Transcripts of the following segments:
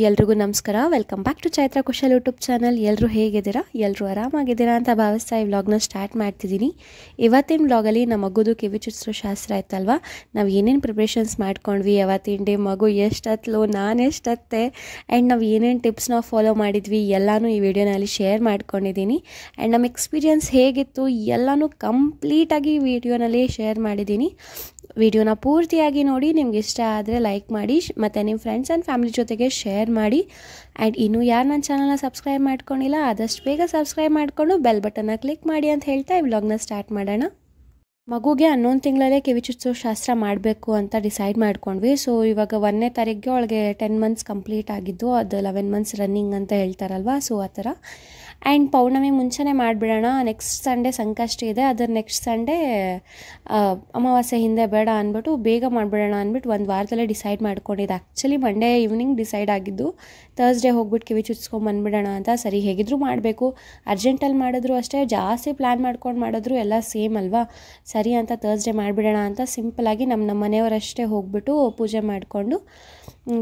ಎಲ್ರಿಗೂ ನಮಸ್ಕಾರ. Welcome back to Chaitra Kushal YouTube channel. ಎಲ್ಲರೂ ಹೇಗಿದ್ದೀರಾ? ಎಲ್ಲರೂ ಆರಾಮಾಗಿದ್ದೀರಾ ಅಂತ ಭಾವಿಸ್ತಾ ಈ ವ್ಲಾಗ್ನ ಸ್ಟಾರ್ಟ್ ಮಾಡ್ತಿದ್ದೀನಿ. ಇವತ್ತಿನ ವ್ಲಾಗಲ್ಲಿ ನಮ್ಮ ಮಗುದು ಕಿವಿ ಚುಚ್ಚಿಸೋ ಶಾಸ್ತ್ರ ಆಯ್ತಲ್ವಾ, ನಾವು ಏನೇನು ಪ್ರಿಪ್ರೇಷನ್ಸ್ ಮಾಡ್ಕೊಂಡ್ವಿ, ಅವತ್ತಿನ ಡೇ ಮಗು ಎಷ್ಟತ್ಲು, ನಾನು ಎಷ್ಟತ್ತೆ, ಆ್ಯಂಡ್ ನಾವು ಏನೇನು ಟಿಪ್ಸ್ನ ಫಾಲೋ ಮಾಡಿದ್ವಿ ಎಲ್ಲನೂ ಈ ವಿಡಿಯೋನಲ್ಲಿ ಶೇರ್ ಮಾಡ್ಕೊಂಡಿದ್ದೀನಿ. ಆ್ಯಂಡ್ ನಮ್ಮ ಎಕ್ಸ್ಪೀರಿಯನ್ಸ್ ಹೇಗಿತ್ತು ಎಲ್ಲನೂ ಕಂಪ್ಲೀಟಾಗಿ ಈ ವಿಡಿಯೋನಲ್ಲಿ ಶೇರ್ ಮಾಡಿದ್ದೀನಿ. ವಿಡಿಯೋನ ಪೂರ್ತಿಯಾಗಿ ನೋಡಿ, ನಿಮ್ಗೆ ಇಷ್ಟ ಆದರೆ ಲೈಕ್ ಮಾಡಿ ಮತ್ತು ನಿಮ್ಮ ಫ್ರೆಂಡ್ಸ್ ಆ್ಯಂಡ್ ಫ್ಯಾಮಿಲಿ ಜೊತೆಗೆ ಶೇರ್ ಮಾಡಿ. ಆ್ಯಂಡ್ ಇನ್ನೂ ಯಾರು ನನ್ನ ಚಾನಲ್ನ ಸಬ್ಸ್ಕ್ರೈಬ್ ಮಾಡ್ಕೊಂಡಿಲ್ಲ ಆದಷ್ಟು ಬೇಗ ಸಬ್ಸ್ಕ್ರೈಬ್ ಮಾಡಿಕೊಂಡು ಬೆಲ್ ಬಟನ್ನ ಕ್ಲಿಕ್ ಮಾಡಿ ಅಂತ ಹೇಳ್ತಾ ಈ ವ್ಲಾಗ್ನ ಸ್ಟಾರ್ಟ್ ಮಾಡೋಣ. ಮಗುಗೆ 11 ತಿಂಗಳಲ್ಲೇ ಕಿವಿ ಚುಚ್ಚಿಸೋ ಶಾಸ್ತ್ರ ಮಾಡಬೇಕು ಅಂತ ಡಿಸೈಡ್ ಮಾಡ್ಕೊಂಡ್ವಿ. ಸೊ ಇವಾಗ 1ನೇ ತಾರೀಕಿಗೆ ಅವಳಿಗೆ 10 ಮಂತ್ಸ್ ಕಂಪ್ಲೀಟ್ ಆಗಿದ್ದು, ಅದು 11 ಮಂತ್ಸ್ ರನ್ನಿಂಗ್ ಅಂತ ಹೇಳ್ತಾರಲ್ವ, ಸೊ ಆ ಥರ. ಆ್ಯಂಡ್ ಪೌರ್ಣಮಿ ಮುಂಚೆನೇ ಮಾಡಿಬಿಡೋಣ, ನೆಕ್ಸ್ಟ್ ಸಂಡೇ ಸಂಕಷ್ಟ ಇದೆ, ಅದರ ನೆಕ್ಸ್ಟ್ ಸಂಡೇ ಅಮಾವಾಸ್ಯೆ ಹಿಂದೆ ಬೇಡ ಅಂದ್ಬಿಟ್ಟು ಬೇಗ ಮಾಡಿಬಿಡೋಣ ಅಂದ್ಬಿಟ್ಟು ಒಂದು ವಾರದಲ್ಲೇ ಡಿಸೈಡ್ ಮಾಡ್ಕೊಂಡಿದ್ದು. ಆ್ಯಕ್ಚುಲಿ ಮಂಡೇ ಈವ್ನಿಂಗ್ ಡಿಸೈಡ್ ಆಗಿದ್ದು, ಥರ್ಸ್ಡೇ ಹೋಗ್ಬಿಟ್ಟು ಕಿವಿ ಚುಚ್ಸ್ಕೊಂಬಂದ್ಬಿಡೋಣ ಅಂತ. ಸರಿ ಹೇಗಿದ್ರೂ ಮಾಡಬೇಕು, ಅರ್ಜೆಂಟಲ್ಲಿ ಮಾಡಿದ್ರು ಅಷ್ಟೇ, ಜಾಸ್ತಿ ಪ್ಲ್ಯಾನ್ ಮಾಡ್ಕೊಂಡು ಮಾಡಿದ್ರು ಎಲ್ಲ ಸೇಮ್ ಅಲ್ವಾ, ಸರಿ ಅಂತ ಥರ್ಸ್ಡೇ ಮಾಡಿಬಿಡೋಣ ಅಂತ ಸಿಂಪಲಾಗಿ ನಮ್ಮ ಮನೆಯವರಷ್ಟೇ ಹೋಗ್ಬಿಟ್ಟು ಪೂಜೆ ಮಾಡಿಕೊಂಡು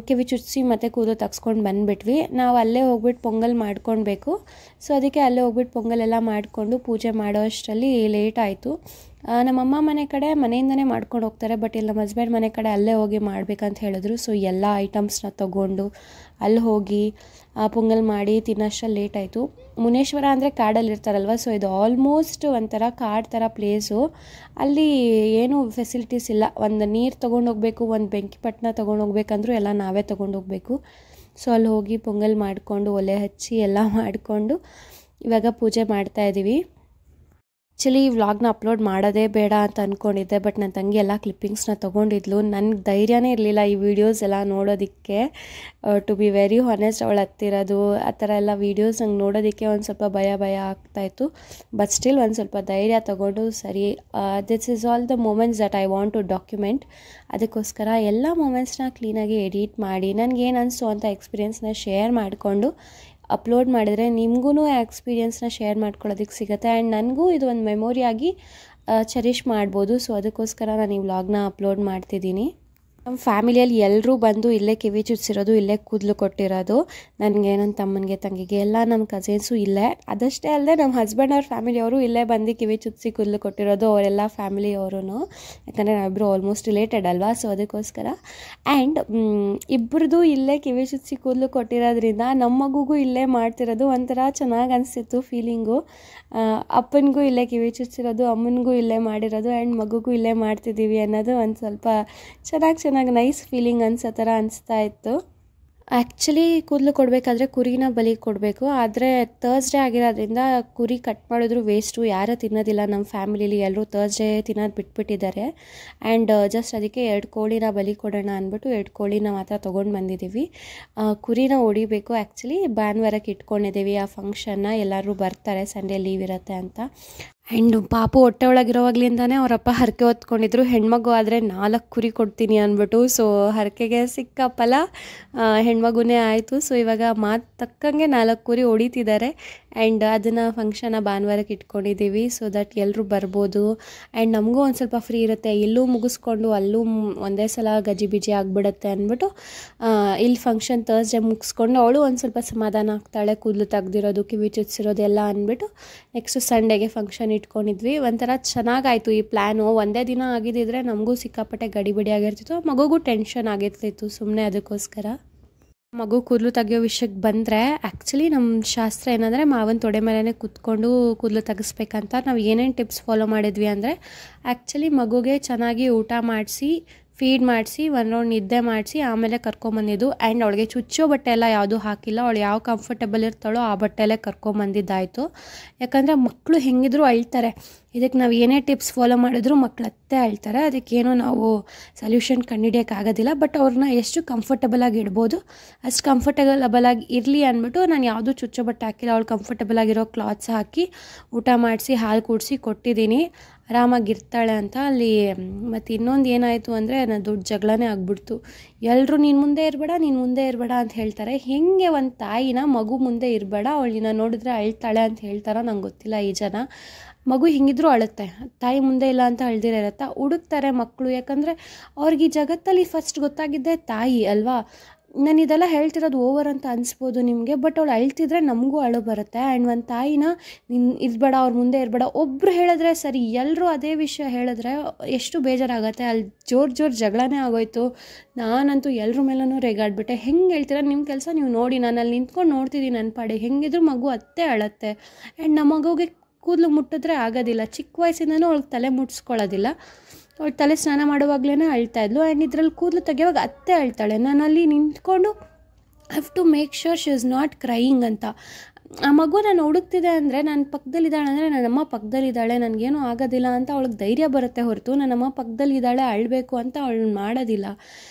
ಕಿವಿ ಚುಚ್ಚಿಸಿ ಮತ್ತು ಕೂದಲು ತೆಗ್ಸ್ಕೊಂಡು ಬಂದುಬಿಟ್ವಿ. ನಾವು ಅಲ್ಲೇ ಹೋಗ್ಬಿಟ್ಟು ಪೊಂಗಲ್ ಮಾಡ್ಕೊಳ್ಬೇಕು, ಸೊ ಅದಕ್ಕೆ ಅಲ್ಲೇ ಹೋಗ್ಬಿಟ್ಟು ಪೊಂಗಲೆಲ್ಲ ಮಾಡಿಕೊಂಡು ಪೂಜೆ ಮಾಡೋ ಅಷ್ಟರಲ್ಲಿ ಲೇಟ್ ಆಯಿತು. ನಮ್ಮಮ್ಮ ಮನೆ ಕಡೆ ಮನೆಯಿಂದನೇ ಮಾಡ್ಕೊಂಡು ಹೋಗ್ತಾರೆ, ಬಟ್ ಇಲ್ಲಿ ನಮ್ಮ ಹಸ್ಬೆಂಡ್ ಮನೆ ಕಡೆ ಅಲ್ಲೇ ಹೋಗಿ ಮಾಡಬೇಕಂತ ಹೇಳಿದ್ರು. ಸೊ ಎಲ್ಲ ಐಟಮ್ಸ್ನ ತೊಗೊಂಡು ಅಲ್ಲಿ ಹೋಗಿ ಪೊಂಗಲ್ ಮಾಡಿ ತಿನ್ನೋಷ್ಟರಲ್ಲಿ ಲೇಟ್ ಆಯಿತು. ಮುನೇಶ್ವರ ಅಂದರೆ ಕಾಡಲ್ಲಿ ಇರ್ತಾರಲ್ವ, ಸೊ ಇದು ಆಲ್ಮೋಸ್ಟ್ ಒಂಥರ ಕಾಡು ಥರ ಪ್ಲೇಸು. ಅಲ್ಲಿ ಏನೂ ಫೆಸಿಲಿಟೀಸ್ ಇಲ್ಲ. ಒಂದು ನೀರು ತೊಗೊಂಡೋಗ್ಬೇಕು, ಒಂದು ಬೆಂಕಿ ಪಟ್ಟಣ ತೊಗೊಂಡೋಗ್ಬೇಕಂದ್ರೂ ಎಲ್ಲ ನಾವೇ ತೊಗೊಂಡೋಗ್ಬೇಕು. ಸೊ ಅಲ್ಲಿ ಹೋಗಿ ಪೊಂಗಲ್ ಮಾಡಿಕೊಂಡು ಒಲೆ ಹಚ್ಚಿ ಎಲ್ಲ ಮಾಡಿಕೊಂಡು ಇವಾಗ ಪೂಜೆ ಮಾಡ್ತಾಯಿದ್ದೀವಿ. ಆ್ಯಕ್ಚುಲಿ ಈ ವ್ಲಾಗ್ನ ಅಪ್ಲೋಡ್ ಮಾಡೋದೇ ಬೇಡ ಅಂತ ಅಂದ್ಕೊಂಡಿದ್ದೆ, ಬಟ್ ನನ್ನ ತಂಗಿ ಎಲ್ಲ ಕ್ಲಿಪ್ಪಿಂಗ್ಸ್ನ ತೊಗೊಂಡಿದ್ಲು. ನನಗೆ ಧೈರ್ಯನೇ ಇರಲಿಲ್ಲ ಈ ವಿಡಿಯೋಸ್ ಎಲ್ಲ ನೋಡೋದಕ್ಕೆ. ಟು ಬಿ ವೆರಿ ಹಾನೆಸ್ಟ್, ಅವಳು ಹತ್ತಿರೋದು ಆ ಥರ ಎಲ್ಲ ವೀಡಿಯೋಸ್ ನಂಗೆ ನೋಡೋದಕ್ಕೆ ಒಂದು ಸ್ವಲ್ಪ ಭಯ ಆಗ್ತಾಯಿತ್ತು. ಬಟ್ ಸ್ಟಿಲ್ ಒಂದು ಸ್ವಲ್ಪ ಧೈರ್ಯ ತೊಗೊಂಡು ಸರಿ, this is all the moments that I want to document. ಅದಕ್ಕೋಸ್ಕರ ಎಲ್ಲ ಮೂಮೆಂಟ್ಸ್ನ ಕ್ಲೀನಾಗಿ ಎಡಿಟ್ ಮಾಡಿ ನನಗೇನು ಅನಿಸ್ತು ಅಂತ ಎಕ್ಸ್ಪೀರಿಯೆನ್ಸ್ನ ಶೇರ್ ಮಾಡಿಕೊಂಡು ಅಪ್ಲೋಡ್ ಮಾಡಿದರೆ ನಿಮಗೂ ಆ ಎಕ್ಸ್ಪೀರಿಯೆನ್ಸ್ನ ಶೇರ್ ಮಾಡ್ಕೊಳ್ಳೋದಕ್ಕೆ ಸಿಗುತ್ತೆ. ಆ್ಯಂಡ್ ನನಗೂ ಇದು ಒಂದು ಮೆಮೊರಿಯಾಗಿ ಚೆರಿಷ್ ಮಾಡ್ಬೋದು. ಸೊ ಅದಕ್ಕೋಸ್ಕರ ನಾನು ಈ ವ್ಲಾಗ್ನ ಅಪ್ಲೋಡ್ ಮಾಡ್ತಿದ್ದೀನಿ. ನಮ್ಮ ಫ್ಯಾಮಿಲಿಯಲ್ಲಿ ಎಲ್ಲರೂ ಬಂದು ಇಲ್ಲೇ ಕಿವಿ ಚುಚ್ಚಿರೋದು, ಇಲ್ಲೇ ಕೂದಲು ಕೊಟ್ಟಿರೋದು. ನನಗೆ ನನ್ನ ತಮ್ಮನಿಗೆ, ತಂಗಿಗೆ ಎಲ್ಲ ನಮ್ಮ ಕಸಿನ್ಸು ಇಲ್ಲೇ. ಅದಷ್ಟೇ ಅಲ್ಲದೆ ನಮ್ಮ ಹಸ್ಬೆಂಡ್ ಅವ್ರ ಫ್ಯಾಮಿಲಿಯವರು ಇಲ್ಲೇ ಬಂದು ಕಿವಿ ಚುಚ್ಚಿಸಿ ಕೂದಲು ಕೊಟ್ಟಿರೋದು, ಅವರೆಲ್ಲ ಫ್ಯಾಮಿಲಿಯವರು. ಯಾಕಂದರೆ ನಾವಿಬ್ಬರು ಆಲ್ಮೋಸ್ಟ್ ರಿಲೇಟೆಡ್ ಅಲ್ವಾ, ಸೊ ಅದಕ್ಕೋಸ್ಕರ. ಆ್ಯಂಡ್ ಇಬ್ಬರದು ಇಲ್ಲೇ ಕಿವಿ ಚುಚ್ಚಿಸಿ ಕೂದಲು ಕೊಟ್ಟಿರೋದ್ರಿಂದ ನಮ್ಮ ಮಗುಗೂ ಇಲ್ಲೇ ಮಾಡ್ತಿರೋದು ಒಂಥರ ಚೆನ್ನಾಗಿ ಅನಿಸ್ತಿತ್ತು ಫೀಲಿಂಗು. ಅಪ್ಪನಿಗೂ ಇಲ್ಲೇ ಕಿವಿ ಚುಚ್ಚಿರೋದು, ಅಮ್ಮನಿಗೂ ಇಲ್ಲೇ ಮಾಡಿರೋದು, ಆ್ಯಂಡ್ ಮಗುಗೂ ಇಲ್ಲೇ ಮಾಡ್ತಿದ್ದೀವಿ ಅನ್ನೋದು ಒಂದು ಸ್ವಲ್ಪ ಚೆನ್ನಾಗಿ ನೈಸ್ ಫೀಲಿಂಗ್ ಅನ್ಸೋ ಥರ ಅನಿಸ್ತಾ ಇತ್ತು. ಆ್ಯಕ್ಚುಲಿ ಕೂದಲು ಕೊಡಬೇಕಾದ್ರೆ ಕುರಿನ ಬಲಿ ಕೊಡಬೇಕು, ಆದರೆ ಥರ್ಸ್ಡೇ ಆಗಿರೋದ್ರಿಂದ ಕುರಿ ಕಟ್ ಮಾಡಿದ್ರು ವೇಸ್ಟು, ಯಾರೂ ತಿನ್ನೋದಿಲ್ಲ ನಮ್ಮ ಫ್ಯಾಮಿಲೀಲಿ. ಎಲ್ಲರೂ ಥರ್ಸ್ಡೇ ತಿನ್ನೋದು ಬಿಟ್ಬಿಟ್ಟಿದ್ದಾರೆ. ಆ್ಯಂಡ್ ಜಸ್ಟ್ ಅದಕ್ಕೆ 2 ಕೋಳಿನ ಬಲಿ ಕೊಡೋಣ ಅಂದ್ಬಿಟ್ಟು 2 ಕೋಳಿನ ಮಾತ್ರ ತೊಗೊಂಡು ಬಂದಿದ್ದೀವಿ. ಕುರಿನ ಹೊಡಿಬೇಕು. ಆ್ಯಕ್ಚುಲಿ ಭಾನುವಾರಕ್ಕೆ ಇಟ್ಕೊಂಡಿದ್ದೀವಿ ಆ ಫಂಕ್ಷನ್ನ, ಎಲ್ಲರೂ ಬರ್ತಾರೆ, ಸಂಡೇ ಲೀವ್ ಇರುತ್ತೆ ಅಂತ. ಆ್ಯಂಡ್ ಪಾಪು ಹೊಟ್ಟೆ ಒಳಗಿರೋವಾಗ್ಲಿಂದನೇ ಅವರಪ್ಪ ಹರಕೆ ಹೊತ್ಕೊಂಡಿದ್ರು, ಹೆಣ್ಮಗು ಆದರೆ 4 ಕುರಿ ಕೊಡ್ತೀನಿ ಅಂದ್ಬಿಟ್ಟು. ಸೊ ಹರಕೆಗೆ ಸಿಕ್ಕ ಫಲ ಹೆಣ್ಮಗುನೇ ಆಯಿತು. ಸೊ ಇವಾಗ ಮಾತು ತಕ್ಕಂಗೆ 4 ಕುರಿ ಹೊಡಿತಿದ್ದಾರೆ. ಆ್ಯಂಡ್ ಅದನ್ನು ಫಂಕ್ಷನ್ನ ಭಾನುವಾರಕ್ಕೆ ಇಟ್ಕೊಂಡಿದ್ದೀವಿ, ಸೊ ದಟ್ ಎಲ್ಲರೂ ಬರ್ಬೋದು. ಆ್ಯಂಡ್ ನಮಗೂ ಒಂದು ಸ್ವಲ್ಪ ಫ್ರೀ ಇರುತ್ತೆ, ಇಲ್ಲೂ ಮುಗಿಸ್ಕೊಂಡು ಅಲ್ಲೂ ಒಂದೇ ಸಲ ಗಜಿಬಿಜಿ ಆಗಿಬಿಡುತ್ತೆ ಅಂದ್ಬಿಟ್ಟು ಇಲ್ಲಿ ಫಂಕ್ಷನ್ ಥರ್ಸ್ಡೇ ಮುಗಿಸ್ಕೊಂಡು ಅವಳು ಒಂದು ಸ್ವಲ್ಪ ಸಮಾಧಾನ ಆಗ್ತಾಳೆ, ಕೂದಲು ತೆಗ್ದಿರೋದು, ಕಿವಿ ಚುಚ್ಚಿರೋದೆಲ್ಲ ಅಂದ್ಬಿಟ್ಟು ನೆಕ್ಸ್ಟ್ ಸಂಡೇಗೆ ಫಂಕ್ಷನ್ ಇಟ್ಕೊಂಡಿದ್ವಿ. ಒಂಥರ ಚೆನ್ನಾಗಾಯಿತು ಈ ಪ್ಲ್ಯಾನು. ಒಂದೇ ದಿನ ಆಗಿದ್ದಿದ್ರೆ ನಮಗೂ ಸಿಕ್ಕಾಪಟ್ಟೆ ಗಡಿಬಿಡಿ ಆಗಿರ್ತಿತ್ತು, ಮಗುಗೂ ಟೆನ್ಷನ್ ಆಗಿರ್ತಿತ್ತು ಸುಮ್ಮನೆ. ಅದಕ್ಕೋಸ್ಕರ ಮಗು ಕೂದಲು ತೆಗಿಯೋ ವಿಷಯಕ್ಕೆ ಬಂದರೆ, ಆ್ಯಕ್ಚುಲಿ ನಮ್ಮ ಶಾಸ್ತ್ರ ಏನಂದರೆ ಮಾವನ ತೊಡೆ ಮೇಲೇ ಕೂತ್ಕೊಂಡು ಕೂದಲು ತೆಗಿಸ್ಬೇಕಂತ. ನಾವು ಏನೇನು ಟಿಪ್ಸ್ ಫಾಲೋ ಮಾಡಿದ್ವಿ ಅಂದರೆ, ಆ್ಯಕ್ಚುಲಿ ಮಗುಗೆ ಚೆನ್ನಾಗಿ ಊಟ ಮಾಡಿಸಿ, ಫೀಡ್ ಮಾಡಿಸಿ, ಒಂದು ರೌಂಡ್ ನಿದ್ದೆ ಮಾಡಿಸಿ ಆಮೇಲೆ ಕರ್ಕೊಂಬಂದಿದ್ದು. ಆ್ಯಂಡ್ ಅವಳಿಗೆ ಚುಚ್ಚೋ ಬಟ್ಟೆ ಎಲ್ಲ ಯಾವುದೂ ಹಾಕಿಲ್ಲ, ಅವಳು ಯಾವ ಕಂಫರ್ಟಬಲ್ ಇರ್ತಾಳೋ ಆ ಬಟ್ಟೆಯಲ್ಲೇ ಕರ್ಕೊಂಬಂದಿದ್ದಾಯಿತು. ಯಾಕಂದರೆ ಮಕ್ಕಳು ಹೆಂಗಿದ್ರು ಅಳ್ತಾರೆ, ಇದಕ್ಕೆ ನಾವು ಏನೇ ಟಿಪ್ಸ್ ಫಾಲೋ ಮಾಡಿದ್ರು ಮಕ್ಕಳು ಅತ್ತೆ ಅಳ್ತಾರೆ. ಅದಕ್ಕೇನೋ ನಾವು ಸೊಲ್ಯೂಷನ್ ಕಂಡುಹಿಡಿಯೋಕ್ಕಾಗೋದಿಲ್ಲ, ಬಟ್ ಅವ್ರನ್ನ ಎಷ್ಟು ಕಂಫರ್ಟಬಲಾಗಿ ಇಡ್ಬೋದು ಅಷ್ಟು ಕಂಫರ್ಟಬಲಾಗಿ ಇರಲಿ ಅಂದ್ಬಿಟ್ಟು ನಾನು ಯಾವುದೂ ಚುಚ್ಚೋ ಬಟ್ಟೆ ಹಾಕಿಲ್ಲ, ಅವಳು ಕಂಫರ್ಟಬಲ್ ಆಗಿರೋ ಕ್ಲಾತ್ಸ್ ಹಾಕಿ ಊಟ ಮಾಡಿಸಿ ಹಾಲು ಕುಡಿಸಿ ಕೊಟ್ಟಿದ್ದೀನಿ, ಆರಾಮಾಗಿರ್ತಾಳೆ ಅಂತ. ಅಲ್ಲಿ ಮತ್ತು ಇನ್ನೊಂದು ಏನಾಯಿತು ಅಂದರೆ, ನಾನು ದೊಡ್ಡ ಜಗಳನೇ ಆಗ್ಬಿಡ್ತು. ಎಲ್ಲರೂ ನೀನು ಮುಂದೆ ಇರಬೇಡ ಅಂತ ಹೇಳ್ತಾರೆ. ಹೇಗೆ ಒಂದು ತಾಯಿನ ಮಗು ಮುಂದೆ ಇರಬೇಡ, ಅವಳಿನ ನೋಡಿದ್ರೆ ಅಳ್ತಾಳೆ ಅಂತ ಹೇಳ್ತಾರ ನಂಗೆ ಗೊತ್ತಿಲ್ಲ ಈ ಜನ. ಮಗು ಹಿಂಗಿದ್ರೂ ಅಳುತ್ತೆ, ತಾಯಿ ಮುಂದೆ ಇಲ್ಲ ಅಂತ ಅಳ್ದಿರ ಇರತ್ತಾ, ಹುಡುಕ್ತಾರೆ ಮಕ್ಕಳು. ಯಾಕಂದರೆ ಅವ್ರಿಗೆ ಈ ಜಗತ್ತಲ್ಲಿ ಫಸ್ಟ್ ಗೊತ್ತಾಗಿದ್ದೆ ತಾಯಿ ಅಲ್ವಾ. ನಾನು ಇದೆಲ್ಲ ಹೇಳ್ತಿರೋದು ಓವರ್ ಅಂತ ಅನಿಸ್ಬೋದು ನಿಮಗೆ, ಬಟ್ ಅವಳು ಅಳ್ತಿದ್ರೆ ನಮಗೂ ಅಳು ಬರುತ್ತೆ. ಆ್ಯಂಡ್ ಒಂದು ತಾಯಿನ ನೀನು ಇರಬೇಡ, ಅವ್ರ ಮುಂದೆ ಇರಬೇಡ, ಒಬ್ಬರು ಹೇಳಿದ್ರೆ ಸರಿ, ಎಲ್ಲರೂ ಅದೇ ವಿಷಯ ಹೇಳಿದ್ರೆ ಎಷ್ಟು ಬೇಜಾರಾಗುತ್ತೆ. ಅಲ್ಲಿ ಜೋರು ಜಗಳನೇ ಆಗೋಯ್ತು. ನಾನಂತೂ ಎಲ್ಲರ ಮೇಲೂ ರೇಗಾಡ್ಬಿಟ್ಟೆ. ಹೆಂಗೆ ಹೇಳ್ತೀರಾ, ನಿಮ್ಮ ಕೆಲಸ ನೀವು ನೋಡಿ, ನಾನು ಅಲ್ಲಿ ನಿಂತ್ಕೊಂಡು ನೋಡ್ತಿದ್ದೀನಿ ನನ್ನ ಪಾಡಿಗೆ. ಹೆಂಗಿದ್ರು ಮಗು ಅತ್ತೆ ಅಳತ್ತೆ. ಆ್ಯಂಡ್ ನಮ್ಮ ಮಗುಗೆ ಕೂದಲು ಮುಟ್ಟಿದ್ರೆ ಆಗೋದಿಲ್ಲ. ಚಿಕ್ಕ ವಯಸ್ಸಿಂದನೂ ಅವಳಿಗೆ ತಲೆ ಮುಟ್ಸ್ಕೊಳ್ಳೋದಿಲ್ಲ. ಅವಳು ತಲೆ ಸ್ನಾನ ಮಾಡುವಾಗಲೇ ಅಳ್ತಾಯಿದ್ಲು. ಆ್ಯಂಡ್ ಇದರಲ್ಲಿ ಕೂದಲು ತೆಗೆಯುವಾಗ ಅತ್ತೆ ಅಳ್ತಾಳೆ. ನಾನು ಅಲ್ಲಿ ನಿಂತ್ಕೊಂಡು have to make sure she is not crying ಅಂತ. ಆ ಮಗು ನಾನು ಹುಡುಕ್ತಿದೆ ಅಂದರೆ ನನ್ನ ಪಕ್ಕದಲ್ಲಿದ್ದಾಳೆ ಅಂದರೆ ನನ್ನಮ್ಮ ಪಕ್ಕದಲ್ಲಿದ್ದಾಳೆ, ನನಗೇನೂ ಆಗೋದಿಲ್ಲ ಅಂತ ಅವಳಿಗೆ ಧೈರ್ಯ ಬರುತ್ತೆ ಹೊರತು ನನ್ನಮ್ಮ ಪಕ್ಕದಲ್ಲಿದ್ದಾಳೆ ಅಳಬೇಕು ಅಂತ ಅವಳು ಮಾಡೋದಿಲ್ಲ.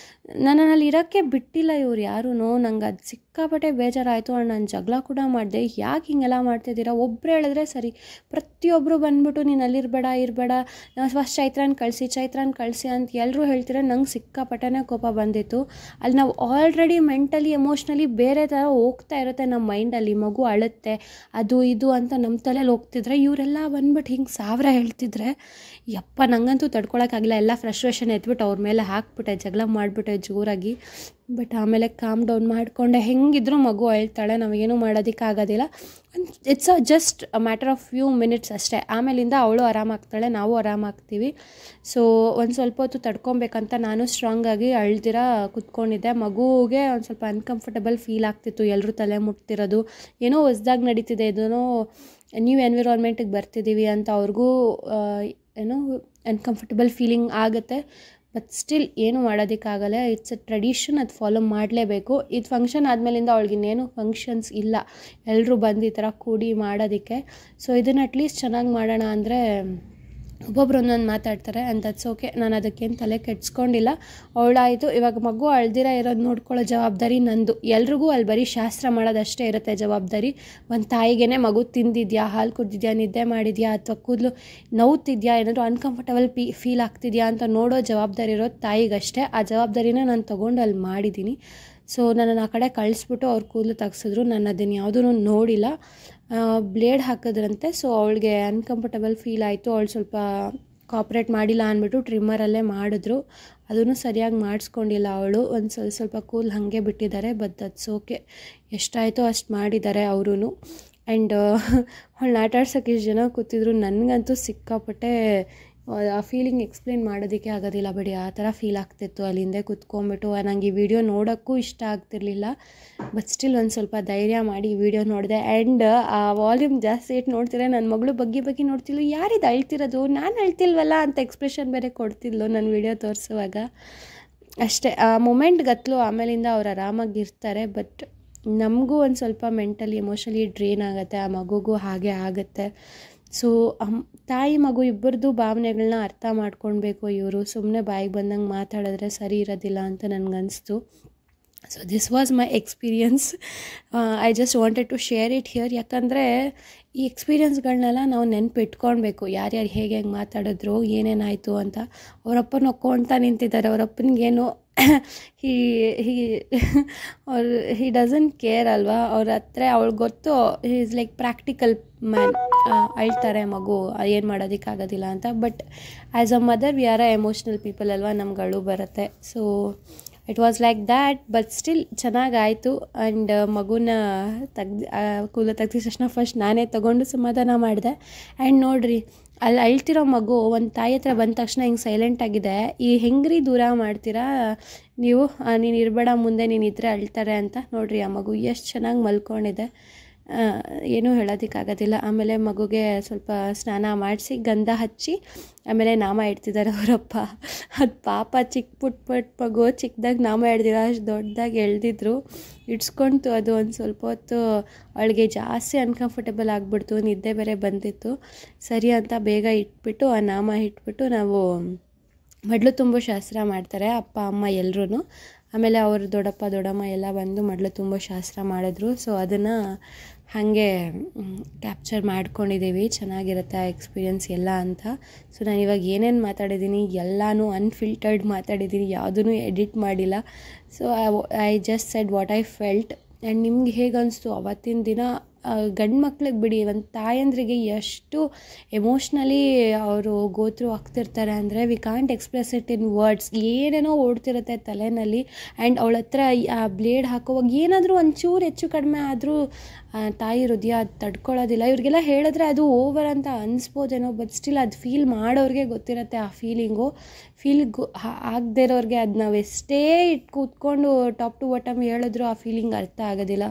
ನನ್ನಲ್ಲಿ ಇರೋಕ್ಕೆ ಬಿಟ್ಟಿಲ್ಲ ಇವ್ರು ಯಾರೂ. ನಂಗೆ ಅದು ಸಿಕ್ಕಾಪಟ್ಟೆ ಬೇಜಾರಾಯಿತು. ಆ್ಯಂಡ್ ನಾನು ಜಗಳ ಕೂಡ ಮಾಡಿದೆ. ಯಾಕೆ ಹಿಂಗೆಲ್ಲ ಮಾಡ್ತಿದ್ದೀರಾ, ಒಬ್ಬರು ಹೇಳಿದ್ರೆ ಸರಿ, ಪ್ರತಿಯೊಬ್ಬರು ಬಂದುಬಿಟ್ಟು ನೀನು ಅಲ್ಲಿರಬೇಡ ಇರಬೇಡ, ಫಸ್ಟ್ ಚೈತ್ರಾನ ಕಳಿಸಿ ಅಂತ ಎಲ್ಲರೂ ಹೇಳ್ತೀರ. ನಂಗೆ ಸಿಕ್ಕಾಪಟ್ಟೆನೇ ಕೋಪ ಬಂದಿತ್ತು. ಅಲ್ಲಿ ನಾವು ಆಲ್ರೆಡಿ ಮೆಂಟಲಿ ಎಮೋಷ್ನಲಿ ಬೇರೆ ಥರ ಹೋಗ್ತಾ ಇರುತ್ತೆ ನಮ್ಮ ಮೈಂಡಲ್ಲಿ. ಮಗು ಅಳುತ್ತೆ ಅದು ಇದು ಅಂತ ನಮ್ಮ ತಲೆಯಲ್ಲಿ ಹೋಗ್ತಿದ್ರೆ ಇವರೆಲ್ಲ ಬಂದ್ಬಿಟ್ಟು ಹಿಂಗೆ ಸಾವಿರ ಹೇಳ್ತಿದ್ರೆ ಯಪ್ಪ ನನಗಂತೂ ತಡ್ಕೊಳಕ್ಕಾಗಿಲ್ಲ. ಎಲ್ಲ ಫ್ರಸ್ಟ್ರೇಷನ್ ಎತ್ಬಿಟ್ಟು ಅವ್ರ ಮೇಲೆ ಹಾಕ್ಬಿಟ್ಟೆ, ಜಗಳ ಮಾಡಿಬಿಟ್ಟೆ ಜೋರಾಗಿ. ಬಟ್ ಆಮೇಲೆ ಕಾಮ್ ಡೌನ್ ಮಾಡಿಕೊಂಡೆ. ಹೆಂಗಿದ್ರು ಮಗು ಅಳ್ತಾಳೆ, ನಾವೇನೂ ಮಾಡೋದಕ್ಕಾಗೋದಿಲ್ಲ. It's just a matter of few minutes ಅಷ್ಟೇ. ಆಮೇಲಿಂದ ಅವಳು ಆರಾಮಾಗ್ತಾಳೆ, ನಾವು ಆರಾಮಾಗ್ತೀವಿ. ಸೊ ಒಂದು ಸ್ವಲ್ಪ ಹೊತ್ತು ತಡ್ಕೊಬೇಕಂತ ನಾನು ಸ್ಟ್ರಾಂಗಾಗಿ ಅಳ್ದಿರ ಕೂತ್ಕೊಂಡಿದ್ದೆ. ಮಗುಗೆ ಒಂದು ಸ್ವಲ್ಪ ಅನ್ಕಂಫರ್ಟಬಲ್ ಫೀಲ್ ಆಗ್ತಿತ್ತು, ಎಲ್ಲರೂ ತಲೆ ಮುಟ್ತಿರೋದು, ಏನೋ ಹೊಸ್ದಾಗಿ ನಡೀತಿದೆ, ಇದನ್ನೋ ನ್ಯೂ ಎನ್ವಿರಾನ್ಮೆಂಟಿಗೆ ಬರ್ತಿದ್ದೀವಿ ಅಂತ ಅವ್ರಿಗೂ ಏನೋ ಅನ್ಕಂಫರ್ಟಬಲ್ ಫೀಲಿಂಗ್ ಆಗುತ್ತೆ. ಬಟ್ ಸ್ಟಿಲ್ ಏನು ಮಾಡೋದಕ್ಕಾಗಲ್ಲ. ಇಟ್ಸ್ ಅ ಟ್ರೆಡಿಷನ್, ಅದು ಫಾಲೋ ಮಾಡಲೇಬೇಕು. ಇದು ಫಂಕ್ಷನ್ ಆದಮೇಲಿಂದ ಅವಳಿಗಿನ್ನೇನು ಫಂಕ್ಷನ್ಸ್ ಇಲ್ಲ, ಎಲ್ಲರೂ ಬಂದು ಈ ಥರ ಕೂಡಿ ಮಾಡೋದಕ್ಕೆ. ಸೊ ಇದನ್ನು ಅಟ್ಲೀಸ್ಟ್ ಚೆನ್ನಾಗಿ ಮಾಡೋಣ ಅಂದರೆ ಒಬ್ಬೊಬ್ರು ಒಂದೊಂದು ಮಾತಾಡ್ತಾರೆ. ಆ್ಯಂಡ್ ದಟ್ಸ್ ಓಕೆ, ನಾನು ಅದಕ್ಕೇನು ತಲೆ ಕೆಡ್ಸ್ಕೊಂಡಿಲ್ಲ. ಅವಳಾಯಿತು. ಇವಾಗ ಮಗು ಅಳ್ದಿರ ಇರೋದು ನೋಡ್ಕೊಳ್ಳೋ ಜವಾಬ್ದಾರಿ ನಂದು. ಎಲ್ರಿಗೂ ಅಲ್ಲಿ ಬರೀ ಶಾಸ್ತ್ರ ಮಾಡೋದಷ್ಟೇ ಇರುತ್ತೆ ಜವಾಬ್ದಾರಿ. ಒಂದು ತಾಯಿಗೇ ಮಗು ತಿಂದಿದ್ಯಾ, ಹಾಲು ಕುಡ್ದಿದ್ಯಾ, ನಿದ್ದೆ ಮಾಡಿದ್ಯಾ, ಅಥವಾ ಕೂದಲು ನೋವ್ತಿದ್ಯಾ, ಏನಾದರೂ ಅನ್ಕಂಫರ್ಟಬಲ್ ಫೀಲ್ ಆಗ್ತಿದ್ಯಾ ಅಂತ ನೋಡೋ ಜವಾಬ್ದಾರಿ ಇರೋದು ತಾಯಿಗಷ್ಟೇ. ಆ ಜವಾಬ್ದಾರಿನ ನಾನು ತೊಗೊಂಡು ಅಲ್ಲಿ ಮಾಡಿದ್ದೀನಿ. ಸೊ ನನ್ನನ್ನು ಆ ಕಡೆ ಕಳಿಸ್ಬಿಟ್ಟು ಅವ್ರು ಕೂದಲು ತೆಗ್ಸಿದ್ರು. ನಾನು ಅದನ್ನು ಯಾವುದೂ ನೋಡಿಲ್ಲ. ಬ್ಲೇಡ್ ಹಾಕಿದ್ರಂತೆ. ಸೊ ಅವಳಿಗೆ ಅನ್ಕಂಫರ್ಟಬಲ್ ಫೀಲ್ ಆಯಿತು. ಅವಳು ಸ್ವಲ್ಪ ಕಾಪ್ರೇಟ್ ಮಾಡಿಲ್ಲ ಅಂದ್ಬಿಟ್ಟು ಟ್ರಿಮ್ಮರಲ್ಲೇ ಮಾಡಿದ್ರು. ಅದನ್ನು ಸರಿಯಾಗಿ ಮಾಡಿಸ್ಕೊಂಡಿಲ್ಲ ಅವಳು. ಒಂದು ಸ್ವಲ್ಪ ಕೂದಲು ಹಾಗೆ ಬಿಟ್ಟಿದ್ದಾರೆ. ಬಟ್ ದಟ್ಸ್ ಓಕೆ, ಎಷ್ಟಾಯಿತೋ ಅಷ್ಟು ಮಾಡಿದ್ದಾರೆ ಅವರೂ. ಆ್ಯಂಡ್ ಅವಳನ್ನ ಆಟಾಡ್ಸೋಕ್ಕೆ ಇಷ್ಟು ಜನ ಕೂತಿದ್ರು. ನನಗಂತೂ ಸಿಕ್ಕಾಪಟ್ಟೆ ಆ ಫೀಲಿಂಗ್ ಎಕ್ಸ್ಪ್ಲೇನ್ ಮಾಡೋದಕ್ಕೆ ಆಗೋದಿಲ್ಲ ಬಿಡಿ, ಆ ಥರ ಫೀಲ್ ಆಗ್ತಿತ್ತು ಅಲ್ಲಿ ಹಿಂದೆ ಕೂತ್ಕೊಂಡ್ಬಿಟ್ಟು. ನನಗೆ ಈ ವಿಡಿಯೋ ನೋಡೋಕ್ಕೂ ಇಷ್ಟ ಆಗ್ತಿರ್ಲಿಲ್ಲ. ಬಟ್ ಸ್ಟಿಲ್ ಒಂದು ಸ್ವಲ್ಪ ಧೈರ್ಯ ಮಾಡಿ ಈ ವಿಡಿಯೋ ನೋಡಿದೆ. ಆ್ಯಂಡ್ ಆ ವಾಲ್ಯೂಮ್ ಜಾಸ್ತಿ ಇಟ್ಟು ನೋಡ್ತಿದ್ರೆ ನನ್ನ ಮಗಳು ಬಗ್ಗೆ ನೋಡ್ತಿದ್ಲು. ಯಾರಿದು ಅಳ್ತಿರೋದು, ನಾನು ಅಳ್ತಿಲ್ವಲ್ಲ ಅಂತ ಎಕ್ಸ್ಪ್ರೆಷನ್ ಬೇರೆ ಕೊಡ್ತಿದ್ಲು ನನ್ನ ವಿಡಿಯೋ ತೋರಿಸುವಾಗ. ಅಷ್ಟೇ, ಆ ಮೊಮೆಂಟ್ ಗತ್ತಲು. ಆಮೇಲಿಂದ ಅವ್ರು ಆರಾಮಾಗಿರ್ತಾರೆ. ಬಟ್ ನಮಗೂ ಒಂದು ಸ್ವಲ್ಪ ಮೆಂಟಲಿ ಎಮೋಷನಲಿ ಡ್ರೈನ್ ಆಗುತ್ತೆ, ಆ ಮಗುಗೂ ಹಾಗೆ ಆಗುತ್ತೆ. ಸೊ ತಾಯಿ ಮಗು ಇಬ್ಬರದು ಭಾವನೆಗಳನ್ನ ಅರ್ಥ ಮಾಡ್ಕೊಳ್ಬೇಕು ಇವರು. ಸುಮ್ಮನೆ ಬಾಯಿಗೆ ಬಂದಂಗೆ ಮಾತಾಡಿದ್ರೆ ಸರಿ ಇರೋದಿಲ್ಲ ಅಂತ ನನಗನ್ನಿಸ್ತು. So this was my experience. I just wanted to share it here. ಯಾಕಂದರೆ ಈ ಎಕ್ಸ್ಪೀರಿಯನ್ಸ್ಗಳನ್ನೆಲ್ಲ ನಾವು ನೆನಪಿಟ್ಕೊಳ್ಬೇಕು. ಯಾರ್ಯಾರು ಹೇಗೆ ಮಾತಾಡಿದ್ರು, ಏನೇನಾಯಿತು ಅಂತ. ಅವರಪ್ಪ ನೊಕ್ಕೊಳ್ತಾ ನಿಂತಿದ್ದಾರೆ. ಅವರಪ್ಪನಿಗೇನು ಹಿ ಡಸಂಟ್ ಕೇರ್ ಅಲ್ವಾ. ಅವ್ರ ಹತ್ರ ಅವಳಿಗೆ ಗೊತ್ತು, he is like practical man. ಅಳ್ತಾರೆ ಮಗು, ಏನು ಮಾಡೋದಕ್ಕಾಗೋದಿಲ್ಲ ಅಂತ. But as a mother we are a emotional people ಅಲ್ವಾ, ನಮ್ಗೆ ಅಳು ಬರುತ್ತೆ. So it was like that. But still ಚೆನ್ನಾಗಾಯಿತು. ಆ್ಯಂಡ್ ಮಗುನ ಕೂದಲು ತೆಗ್ದಿದ ತಕ್ಷಣ ಫಸ್ಟ್ ನಾನೇ ತೊಗೊಂಡು ಸಮಾಧಾನ ಮಾಡಿದೆ. ಆ್ಯಂಡ್ ನೋಡಿರಿ, ಅಲ್ಲಿ ಅಳ್ತಿರೋ ಮಗು ಒಂದು ತಾಯಿ ಹತ್ರ ಬಂದ ತಕ್ಷಣ ಹಿಂಗೆ ಸೈಲೆಂಟಾಗಿದೆ. ಈ ಹೆಂಗ್ರಿ ದೂರ ಮಾಡ್ತೀರಾ ನೀವು, ನೀನು ಇರಬೇಡ ಮುಂದೆ, ನೀನು ಇದ್ರೆ ಅಳ್ತಾರೆ ಅಂತ. ನೋಡಿರಿ ಆ ಮಗು ಎಷ್ಟು ಚೆನ್ನಾಗಿ ಮಲ್ಕೊಂಡಿದೆ, ಏನೂ ಹೇಳೋದಕ್ಕಾಗೋದಿಲ್ಲ. ಆಮೇಲೆ ಮಗುಗೆ ಸ್ವಲ್ಪ ಸ್ನಾನ ಮಾಡಿಸಿ ಗಂಧ ಹಚ್ಚಿ ಆಮೇಲೆ ನಾಮ ಇಡ್ತಿದ್ದಾರೆ ಅವರಪ್ಪ. ಅದು ಪಾಪ ಚಿಕ್ಕ ಪುಟ್ಟ ಮಗು, ಚಿಕ್ಕದಾಗಿ ನಾಮ ಹಿಡ್ದಿರೋ ಅಷ್ಟು ದೊಡ್ಡದಾಗಿ ಎಳ್ದಿದ್ರು. ಇಡ್ಸ್ಕೊಳ್ತು ಅದು. ಒಂದು ಸ್ವಲ್ಪ ಹೊತ್ತು ಅವಳಿಗೆ ಜಾಸ್ತಿ ಅನ್ಕಂಫರ್ಟೇಬಲ್ ಆಗಿಬಿಡ್ತು, ನಿದ್ದೆ ಬೇರೆ ಬಂದಿತ್ತು. ಸರಿ ಅಂತ ಬೇಗ ಇಟ್ಬಿಟ್ಟು ಆ ನಾಮ ಇಟ್ಬಿಟ್ಟು ನಾವು ಮಡ್ಲು ತುಂಬೋ ಶಾಸ್ತ್ರ ಮಾಡ್ತಾರೆ ಅಪ್ಪ ಅಮ್ಮ ಎಲ್ಲರೂ. ಆಮೇಲೆ ಅವರು ದೊಡ್ಡಪ್ಪ ದೊಡ್ಡಮ್ಮ ಎಲ್ಲ ಬಂದು ಮಡ್ಲು ತುಂಬೋ ಶಾಸ್ತ್ರ ಮಾಡಿದ್ರು. ಸೊ ಅದನ್ನು ಹಾಗೆ ಕ್ಯಾಪ್ಚರ್ ಮಾಡ್ಕೊಂಡಿದ್ದೀವಿ. ಚೆನ್ನಾಗಿರುತ್ತೆ ಆ ಎಕ್ಸ್ಪೀರಿಯನ್ಸ್ ಎಲ್ಲ ಅಂತ. ಸೊ ನಾನು ಇವಾಗ ಏನೇನು ಮಾತಾಡಿದ್ದೀನಿ ಎಲ್ಲನೂ ಅನ್ಫಿಲ್ಟರ್ಡ್ ಮಾತಾಡಿದ್ದೀನಿ, ಯಾವುದೂ ಎಡಿಟ್ ಮಾಡಿಲ್ಲ. So I just said what I felt. And ನಿಮ್ಗೆ ಹೇಗೆ ಅನಿಸ್ತು ಅವತ್ತಿನ ದಿನ ಗಂಡು ಮಕ್ಳಿಗೆ ಬಿಡಿ, ಒಂದು ತಾಯಂದ್ರಿಗೆ ಎಷ್ಟು ಎಮೋಷ್ನಲಿ ಅವರು ಗೋತ್ರು ಆಗ್ತಿರ್ತಾರೆ ಅಂದರೆ we can't express it in words. ಏನೇನೋ ಓಡ್ತಿರುತ್ತೆ ತಲೆಯಲ್ಲಿ. ಆ್ಯಂಡ್ ಅವಳ ಹತ್ರ ಆ ಬ್ಲೇಡ್ ಹಾಕೋವಾಗ ಏನಾದರೂ ಒಂಚೂರು ಹೆಚ್ಚು ಕಡಿಮೆ ಆದರೂ ತಾಯಿ ಹೃದಯ ಅದು ತಡ್ಕೊಳ್ಳೋದಿಲ್ಲ. ಇವ್ರಿಗೆಲ್ಲ ಹೇಳಿದ್ರೆ ಅದು ಓವರ್ ಅಂತ ಅನಿಸ್ಬೋದೇನೋ, ಬಟ್ ಸ್ಟಿಲ್ ಅದು ಫೀಲ್ ಮಾಡೋರಿಗೆ ಗೊತ್ತಿರುತ್ತೆ ಆ ಫೀಲಿಂಗು. ಆಗದೇ ಇರೋರಿಗೆ ಅದು ನಾವು ಎಷ್ಟೇ ಕೂತ್ಕೊಂಡು ಟಾಪ್ ಟು ಬಾಟಮ್ ಹೇಳಿದ್ರು ಆ ಫೀಲಿಂಗ್ ಅರ್ಥ ಆಗೋದಿಲ್ಲ.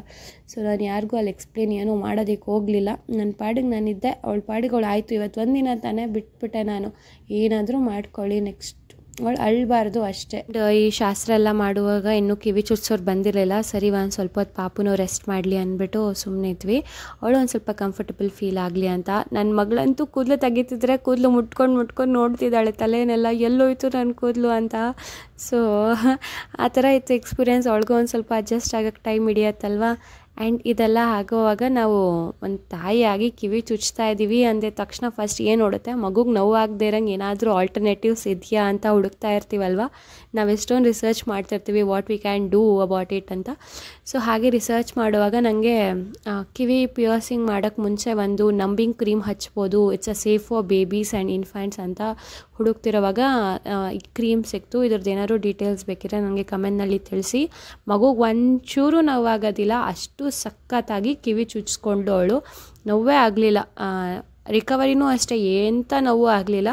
ಸೊ ನಾನು ಯಾರಿಗೂ ಅಲ್ಲಿ ಎಕ್ಸ್ಪ್ಲೇನ್ ಏನೂ ಮಾಡೋದಕ್ಕೆ ಹೋಗಲಿಲ್ಲ. ನನ್ನ ಪಾಡಿಗೆ ನಾನಿದ್ದೆ, ಅವಳ ಪಾಡಿಗೆ ಅವಳು ಆಯಿತು, ಇವತ್ತು ಒಂದಿನ ತಾನೇ ಬಿಟ್ಬಿಟ್ಟೆ ನಾನು, ಏನಾದರೂ ಮಾಡ್ಕೊಳ್ಳಿ, ನೆಕ್ಸ್ಟ್ ಅವಳು ಅಳಬಾರ್ದು ಅಷ್ಟೇ. ಈ ಶಾಸ್ತ್ರ ಎಲ್ಲ ಮಾಡುವಾಗ ಇನ್ನೂ ಕಿವಿ ಚುಚ್ಸೋರು ಬಂದಿರಲಿಲ್ಲ. ಸರಿ ಒಂದು ಸ್ವಲ್ಪ ಹೊತ್ತು ಪಾಪುನೂ ರೆಸ್ಟ್ ಮಾಡಲಿ ಅಂದ್ಬಿಟ್ಟು ಸುಮ್ಮನೆ ಇದ್ವಿ. ಅವಳು ಒಂದು ಸ್ವಲ್ಪ ಕಂಫರ್ಟಬಲ್ ಫೀಲ್ ಆಗಲಿ ಅಂತ. ನನ್ನ ಮಗಳಂತೂ ಕೂದಲು ತೆಗಿತಿದ್ರೆ ಕೂದಲು ಮುಟ್ಕೊಂಡು ನೋಡ್ತಿದ್ದಾಳೆ ತಲೆನೆಲ್ಲ, ಎಲ್ಲೋಯ್ತು ನನ್ನ ಕೂದಲು ಅಂತ. ಸೊ ಆ ಥರ ಇತ್ತು ಎಕ್ಸ್ಪೀರಿಯೆನ್ಸ್. ಅವಳಿಗೂ ಒಂದು ಸ್ವಲ್ಪ ಅಡ್ಜಸ್ಟ್ ಆಗೋಕ್ಕೆ ಟೈಮ್ ಹಿಡಿಯತ್ತಲ್ವ. ಆ್ಯಂಡ್ ಇದೆಲ್ಲ ಆಗೋವಾಗ ನಾವು ಒಂದು ತಾಯಿಯಾಗಿ ಕಿವಿ ಚುಚ್ತಾ ಇದ್ದೀವಿ ಅಂದ ತಕ್ಷಣ ಫಸ್ಟ್ ಏನು ನೋಡುತ್ತೆ, ಮಗುಗೆ ನೋವು ಆಗದೆ ಇರೋಂಗೆ ಏನಾದರೂ ಆಲ್ಟರ್ನೇಟಿವ್ಸ್ ಇದೆಯಾ ಅಂತ ಹುಡುಕ್ತಾ ಇರ್ತೀವಲ್ವ. ನಾವು ಎಷ್ಟೊಂದು ರಿಸರ್ಚ್ ಮಾಡ್ತಿರ್ತೀವಿ what we can do about it ಅಂತ. ಸೊ ಹಾಗೆ ರಿಸರ್ಚ್ ಮಾಡುವಾಗ ನನಗೆ ಕಿವಿ ಪಿಯರ್ಸಿಂಗ್ ಮಾಡೋಕ್ಕೆ ಮುಂಚೆ ಒಂದು ನಂಬಿಂಗ್ ಕ್ರೀಮ್ ಹಚ್ಬೋದು, it's a safe for babies and infants ಅಂತ ಹುಡುಕ್ತಿರೋವಾಗ ಈ ಕ್ರೀಮ್ ಸಿಕ್ತು. ಇದ್ರದ್ದು ಏನಾದ್ರು ಡೀಟೇಲ್ಸ್ ಬೇಕಿದ್ರೆ ನನಗೆ ಕಮೆಂಟ್ನಲ್ಲಿ ತಿಳಿಸಿ. ಮಗುಗೆ ಒಂಚೂರು ನೋವಾಗೋದಿಲ್ಲ, ಅಷ್ಟು ಸಖತ್ತಾಗಿ ಕಿವಿ ಚುಚ್ಚಿಸ್ಕೊಂಡು ಅವಳು, ನೋವೇ ಆಗಲಿಲ್ಲ. ರಿಕವರಿನೂ ಅಷ್ಟೇ, ಎಂಥ ನೋವು ಆಗಲಿಲ್ಲ.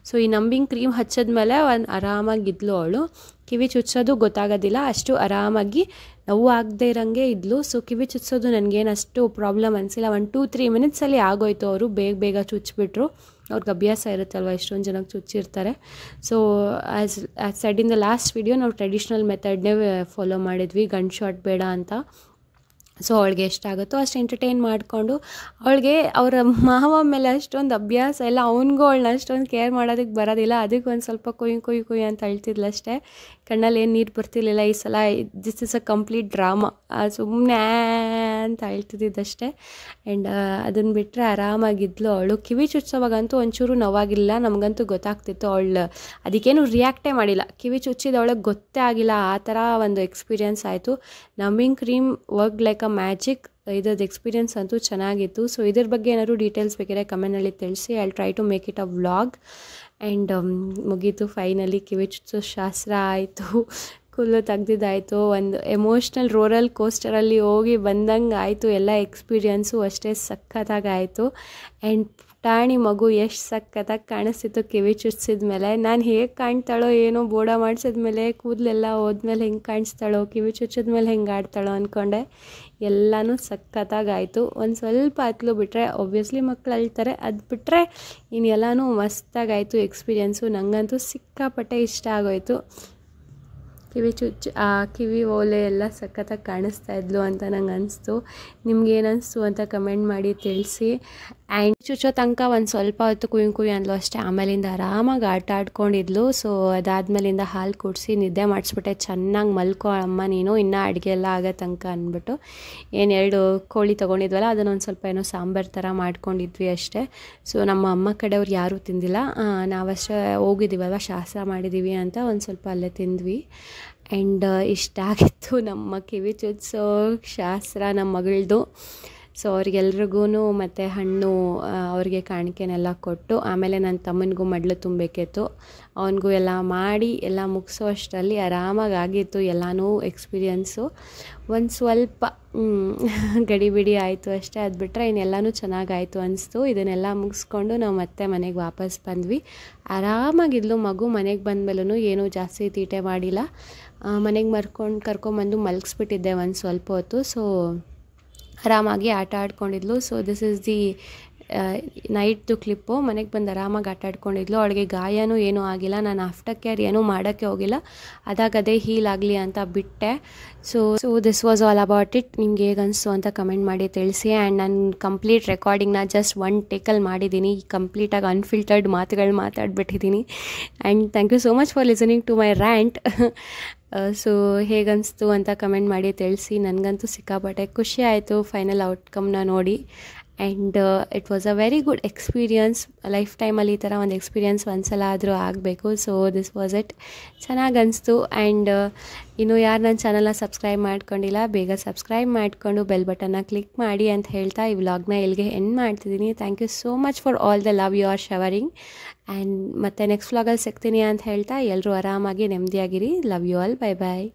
ಸೊ ಈ ನಂಬಿಂಗ್ ಕ್ರೀಮ್ ಹಚ್ಚಿದ್ಮೇಲೆ ಆರಾಮಾಗಿದ್ಲು ಅವಳು. ಕಿವಿ ಚುಚ್ಚೋದು ಗೊತ್ತಾಗೋದಿಲ್ಲ, ಅಷ್ಟು ಆರಾಮಾಗಿ ನೋವು ಆಗದೆ ಇರೋಂಗೆ ಇದ್ಲು. ಸೊ ಕಿವಿ ಚುಚ್ಚೋದು ನನಗೇನು ಅಷ್ಟು ಪ್ರಾಬ್ಲಮ್ ಅನಿಸಿಲ್ಲ. 1-2-3 ಮಿನಿಟ್ಸಲ್ಲಿ ಆಗೋಯ್ತು. ಅವರು ಬೇಗ ಚುಚ್ಚಿಬಿಟ್ರು. ಅವ್ರಿಗೆ ಅಭ್ಯಾಸ ಇರುತ್ತಲ್ವ, ಎಷ್ಟೊಂದು ಜನಕ್ಕೆ ಚುಚ್ಚಿರ್ತಾರೆ. So as said in the last video ನಾವು ಟ್ರೆಡಿಷ್ನಲ್ ಮೆಥಡ್ನೇ ಫಾಲೋ ಮಾಡಿದ್ವಿ, ಗನ್ ಶಾಟ್ ಬೇಡ ಅಂತ. ಸೊ ಅವಳಿಗೆ ಎಷ್ಟಾಗುತ್ತೋ ಅಷ್ಟು ಎಂಟರ್ಟೈನ್ ಮಾಡಿಕೊಂಡು, ಅವಳಿಗೆ ಅವರ ಮಾವ ಮೇಲೆ ಅಷ್ಟೊಂದು ಅಭ್ಯಾಸ ಇಲ್ಲ, ಅವನಿಗೂ ಅವಳನ್ನ ಅಷ್ಟೊಂದು ಕೇರ್ ಮಾಡೋದಕ್ಕೆ ಬರೋದಿಲ್ಲ. ಅದಕ್ಕೆ ಒಂದು ಸ್ವಲ್ಪ ಕುಯ್ ಅಂತ ಅಳ್ತಿದ್ಲು ಅಷ್ಟೇ. ಕಣ್ಣಲ್ಲಿ ಏನು ನೀರು ಬರ್ತಿರ್ಲಿಲ್ಲ. ಈ ಸಲ this is a complete drama, ಸುಮ್ಮನೆ ಅಂತ ಅಳ್ತಿದ್ದಷ್ಟೇ. ಆ್ಯಂಡ್ ಅದನ್ನು ಬಿಟ್ಟರೆ ಆರಾಮಾಗಿದ್ಲು ಅವಳು. ಕಿವಿ ಚುಚ್ಚೋವಾಗಂತೂ ಒಂಚೂರು ನೋವಾಗಿಲ್ಲ, ನಮಗಂತೂ ಗೊತ್ತಾಗ್ತಿತ್ತು. ಅವಳು ಅದಕ್ಕೇನು ರಿಯಾಕ್ಟೇ ಮಾಡಿಲ್ಲ, ಕಿವಿ ಚುಚ್ಚಿದವಳಿಗೆ ಗೊತ್ತೇ ಆಗಿಲ್ಲ. ಆ ಥರ ಒಂದು ಎಕ್ಸ್ಪೀರಿಯೆನ್ಸ್ ಆಯಿತು. Numbing cream work like a magic. ಇದ್ರದ್ದು ಎಕ್ಸ್ಪೀರಿಯೆನ್ಸ್ ಅಂತೂ ಚೆನ್ನಾಗಿತ್ತು. ಸೊ ಇದ್ರ ಬಗ್ಗೆ ಏನಾದರೂ ಡೀಟೇಲ್ಸ್ ಬೇಕಿದ್ರೆ ಕಮೆಂಟ್ನಲ್ಲಿ ತಿಳಿಸಿ. I try to make it a vlog. And ಮುಗೀತು ಫೈನಲಿ, ಕಿವಿ ಚುಚ್ಚೋ ಶಾಸ್ತ್ರ ಆಯಿತು, ಕೂದಲು ತೆಗ್ದಿದ್ದಾಯಿತು, ಒಂದು ಎಮೋಷ್ನಲ್ ರೋರಲ್ ಕೋಸ್ಟರಲ್ಲಿ ಹೋಗಿ ಬಂದಂಗೆ ಆಯಿತು. ಎಲ್ಲ ಎಕ್ಸ್ಪೀರಿಯೆನ್ಸು ಅಷ್ಟೇ ಸಖತ್ತಾಗಾಯಿತು. ಆ್ಯಂಡ್ ಪುಟಾಣಿ ಮಗು ಎಷ್ಟು ಸಖತ್ತಾಗಿ ಕಾಣಿಸ್ತಿತ್ತು ಕಿವಿ ಚುಚ್ಚಿದ ಮೇಲೆ. ನಾನು ಹೇಗೆ ಕಾಣ್ತಾಳೋ ಏನೋ, ಬೋಡ ಮಾಡಿಸಿದ್ಮೇಲೆ ಕೂದಲೆಲ್ಲ ಹೋದ್ಮೇಲೆ ಹೆಂಗೆ ಕಾಣಿಸ್ತಾಳೋ, ಕಿವಿ ಚುಚ್ಚಿದ್ಮೇಲೆ ಹೆಂಗೆ ಆಡ್ತಾಳೋ ಅಂದ್ಕೊಂಡೆ. ಎಲ್ಲನೂ ಸಖತ್ತಾಗಾಯಿತು. ಒಂದು ಸ್ವಲ್ಪ ಹತ್ಲು ಬಿಟ್ಟರೆ ಒಬ್ವಿಯಸ್ಲಿ ಮಕ್ಕಳು ಅಳ್ತಾರೆ, ಅದು ಬಿಟ್ಟರೆ ಇನ್ನೆಲ್ಲನೂ ಮಸ್ತಾಗಾಯಿತು ಎಕ್ಸ್ಪೀರಿಯೆನ್ಸು. ನನಗಂತೂ ಸಿಕ್ಕಾಪಟ್ಟೆ ಇಷ್ಟ ಆಗೋಯಿತು. ಕಿವಿ ಆ ಕಿವಿ ಓಲೆ ಎಲ್ಲ ಸಖತ್ತಾಗಿ ಕಾಣಿಸ್ತಾ ಇದ್ಲು ಅಂತ ನಂಗೆ ಅನಿಸ್ತು. ನಿಮ್ಗೇನಿಸ್ತು ಅಂತ ಕಮೆಂಟ್ ಮಾಡಿ ತಿಳಿಸಿ. ಆ್ಯಂಡ್ ಚುಚ್ಚೋ ತನಕ ಒಂದು ಸ್ವಲ್ಪ ಹೊತ್ತು ಕುಯ್ ಅಂದ್ಲು ಅಷ್ಟೇ. ಆಮೇಲಿಂದ ಆರಾಮಾಗಿ ಆಟ ಆಡ್ಕೊಂಡಿದ್ಲು. ಸೊ ಅದಾದಮೇಲಿಂದ ಹಾಲು ಕುಡಿಸಿ ನಿದ್ದೆ ಮಾಡಿಸ್ಬಿಟ್ಟೆ. ಚೆನ್ನಾಗಿ ಮಲ್ಕೋ ಅಮ್ಮ ನೀನು, ಇನ್ನೂ ಅಡುಗೆ ಎಲ್ಲ ಆಗೋ ತನಕ ಅಂದ್ಬಿಟ್ಟು 2 ಕೋಳಿ ತೊಗೊಂಡಿದ್ವಲ್ಲ, ಅದನ್ನೊಂದು ಸ್ವಲ್ಪ ಏನೋ ಸಾಂಬಾರು ಥರ ಮಾಡ್ಕೊಂಡಿದ್ವಿ ಅಷ್ಟೇ. ಸೊ ನಮ್ಮ ಅಮ್ಮ ಕಡೆಯವ್ರು ಯಾರೂ ತಿಂದಿಲ್ಲ, ನಾವಷ್ಟೇ ಹೋಗಿದ್ದೀವಲ್ವ, ಶಾಸ್ತ್ರ ಮಾಡಿದ್ದೀವಿ ಅಂತ ಒಂದು ಸ್ವಲ್ಪ ಅಲ್ಲೇ ತಿಂದ್ವಿ. ಆ್ಯಂಡ್ ಇಷ್ಟ ಆಗಿತ್ತು ನಮ್ಮ ಕಿವಿ ಚುಚ್ಚೋ ಶಾಸ್ತ್ರ ನಮ್ಮ ಮಗಳದು. ಸೊ ಅವ್ರಿಗೆಲ್ರಿಗೂ ಮತ್ತು ಹಣ್ಣು ಅವ್ರಿಗೆ ಕಾಣಿಕೆನೆಲ್ಲ ಕೊಟ್ಟು, ಆಮೇಲೆ ನನ್ನ ತಮ್ಮನಿಗೂ ಮಡ್ಲು ತುಂಬಬೇಕಿತ್ತು, ಅವನಿಗೂ ಎಲ್ಲ ಮಾಡಿ ಎಲ್ಲ ಮುಗಿಸೋ ಅಷ್ಟರಲ್ಲಿ ಆರಾಮಾಗಿ ಆಗಿತ್ತು ಎಲ್ಲನೂ ಎಕ್ಸ್ಪೀರಿಯೆನ್ಸು. ಒಂದು ಸ್ವಲ್ಪ ಗಡಿಬಿಡಿ ಆಯಿತು ಅಷ್ಟೇ. ಅದು ಬಿಟ್ಟರೆ ಇನ್ನೆಲ್ಲನೂ ಚೆನ್ನಾಗಾಯಿತು ಅನಿಸ್ತು. ಇದನ್ನೆಲ್ಲ ಮುಗಿಸ್ಕೊಂಡು ನಾವು ಮತ್ತೆ ಮನೆಗೆ ವಾಪಸ್ ಬಂದ್ವಿ. ಆರಾಮಾಗಿದ್ಲು ಮಗು. ಮನೆಗೆ ಬಂದಮೇಲೂ ಏನೂ ಜಾಸ್ತಿ ತೀಟೆ ಮಾಡಿಲ್ಲ. ಮನೆಗೆ ಕರ್ಕೊಂಬಂದು ಮಲಗಿಸ್ಬಿಟ್ಟಿದ್ದೆ ಒಂದು ಸ್ವಲ್ಪ ಹೊತ್ತು. ಸೊ ಆರಾಮಾಗಿ ಆಟ ಆಡ್ಕೊಂಡಿದ್ಲು. ಸೊ ದಿಸ್ ಇಸ್ ದಿ ನೈಟ್ದು ಕ್ಲಿಪ್ಪು. ಮನೆಗೆ ಬಂದು ಆರಾಮಾಗಿ ಆಟ ಆಡ್ಕೊಂಡಿದ್ಲು. ಅವಳಿಗೆ ಗಾಯನೂ ಏನೂ ಆಗಿಲ್ಲ. ನಾನು ಆಫ್ಟರ್ ಕೇರ್ ಏನೂ ಮಾಡೋಕ್ಕೆ ಹೋಗಿಲ್ಲ, ಅದೇ ಹೀಲ್ ಆಗಲಿ ಅಂತ ಬಿಟ್ಟೆ. So this was all about it. ನಿಮ್ಗೆ ಹೇಗೆ ಅನಿಸ್ತು ಅಂತ ಕಮೆಂಟ್ ಮಾಡಿ ತಿಳಿಸಿ. ಆ್ಯಂಡ್ ನಾನು ಕಂಪ್ಲೀಟ್ ರೆಕಾರ್ಡಿಂಗ್ನ ಜಸ್ಟ್ 1 ಟೇಕಲ್ಲಿ ಮಾಡಿದ್ದೀನಿ. ಕಂಪ್ಲೀಟಾಗಿ ಅನ್ಫಿಲ್ಟರ್ಡ್ ಮಾತುಗಳು ಮಾತಾಡ್ಬಿಟ್ಟಿದ್ದೀನಿ. And thank you so much for listening to my rant. So ಹೇಗನ್ನಿಸ್ತು ಅಂತ ಕಮೆಂಟ್ ಮಾಡಿ ತಿಳಿಸಿ. ನನಗಂತೂ ಸಿಕ್ಕಾಪಟ್ಟೆ ಖುಷಿ ಆಯಿತು ಫೈನಲ್ ಔಟ್ಕಮ್ನ ನೋಡಿ. And it was a very good experience. Life ಟೈಮಲ್ಲಿ ಈ ಥರ ಒಂದು ಎಕ್ಸ್ಪೀರಿಯನ್ಸ್ ಒಂದ್ಸಲ ಆದರೂ ಆಗಬೇಕು. So this was it. ಚೆನ್ನಾಗಿ ಅನಿಸ್ತು. ಆ್ಯಂಡ್ ಇನ್ನು ಯಾರು ನನ್ನ ಚಾನಲ್ನ ಸಬ್ಸ್ಕ್ರೈಬ್ ಮಾಡ್ಕೊಂಡಿಲ್ಲ, ಬೇಗ ಸಬ್ಸ್ಕ್ರೈಬ್ ಮಾಡಿಕೊಂಡು ಬೆಲ್ ಬಟನ್ನ ಕ್ಲಿಕ್ ಮಾಡಿ ಅಂತ ಹೇಳ್ತಾ ಈ ವ್ಲಾಗ್ನ ಇಲ್ಲಿಗೆ ಎಂಡ್ ಮಾಡ್ತಿದ್ದೀನಿ. Thank you so much for all the love you are showering. And ಮತ್ತೆ ನೆಕ್ಸ್ಟ್ ವ್ಲಾಗಲ್ಲಿ ಸಿಗ್ತೀನಿ ಅಂತ ಹೇಳ್ತಾ ಎಲ್ಲರೂ ಆರಾಮಾಗಿ ನೆಮ್ಮದಿಯಾಗಿರಿ. Love you all. Bye bye.